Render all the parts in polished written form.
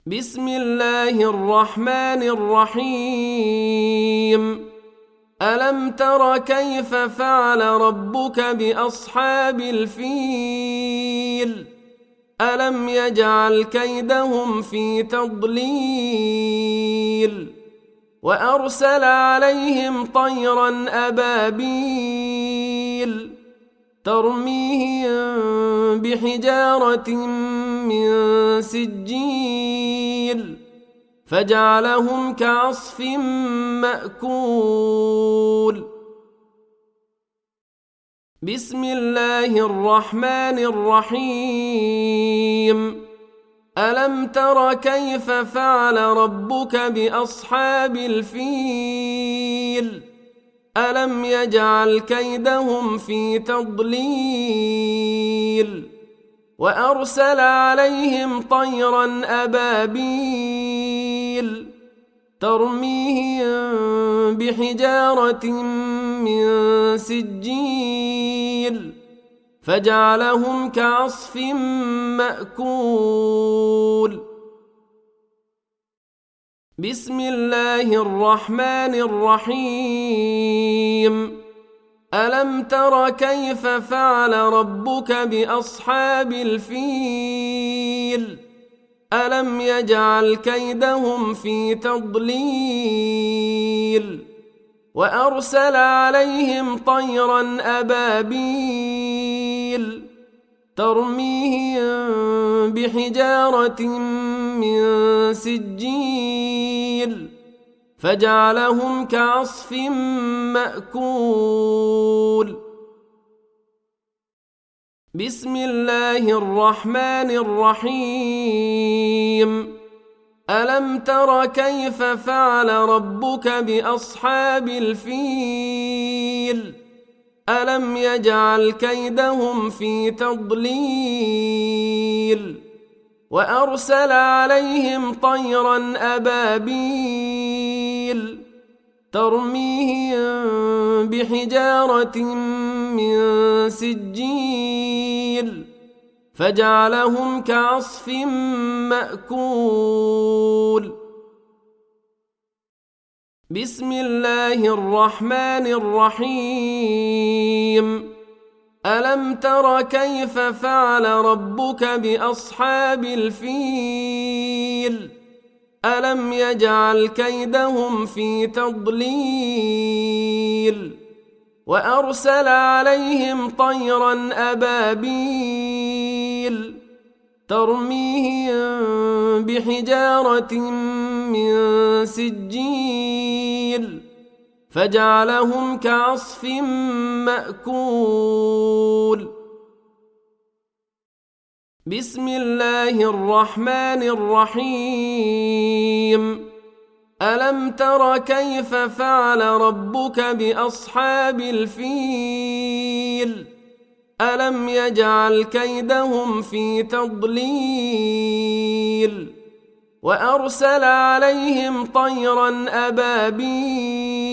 بسم الله الرحمن الرحيم. ألم تر كيف فعل ربك بأصحاب الفيل؟ ألم يجعل كيدهم في تضليل وأرسل عليهم طيرا أبابيل ترميهم بحجارة من سجيل فجعلهم كعصف مأكول. بسم الله الرحمن الرحيم. ألم تر كيف فعل ربك بأصحاب الفيل؟ ألم يجعل كيدهم في تضليل وأرسل عليهم طيرا أبابيل ترميهم بحجارة من سجيل فجعلهم كعصف مأكول. بسم الله الرحمن الرحيم. ألم تر كيف فعل ربك بأصحاب الفيل؟ ألم يجعل كيدهم في تضليل وأرسل عليهم طيرا أبابيل ترميهم بحجارة من سجيل فجعلهم كعصف مأكول. بسم الله الرحمن الرحيم. ألم تر كيف فعل ربك بأصحاب الفيل؟ ألم يجعل كيدهم في تضليل وأرسل عليهم طيرا أبابيل ترميهم بحجارة من سجيل فجعلهم كعصف مأكول. بسم الله الرحمن الرحيم. ألم تر كيف فعل ربك بأصحاب الفيل؟ ألم يجعل كيدهم في تضليل وأرسل عليهم طيرا أبابيل ترميهم بحجارة من سجيل فجعلهم كعصف مأكول. بسم الله الرحمن الرحيم. ألم تر كيف فعل ربك بأصحاب الفيل؟ ألم يجعل كيدهم في تضليل وأرسل عليهم طيرا أبابيل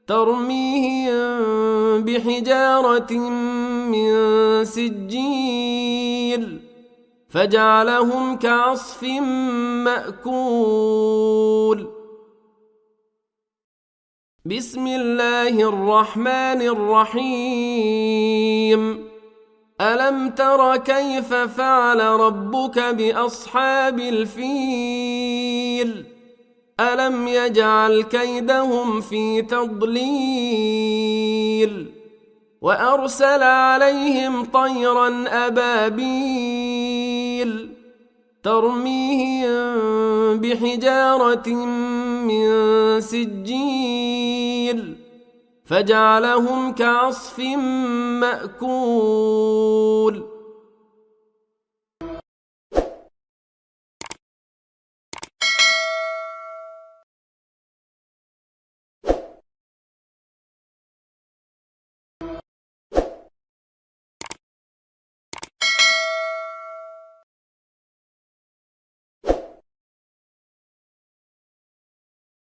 ترميهم بحجارة من سجيل فجعلهم كعصف مأكول. بسم الله الرحمن الرحيم. ألم تر كيف فعل ربك بأصحاب الفيل؟ ألم يجعل كيدهم في تضليل وأرسل عليهم طيرا أبابيل ترميهم بحجارة من سجيل فجعلهم كعصف مأكول.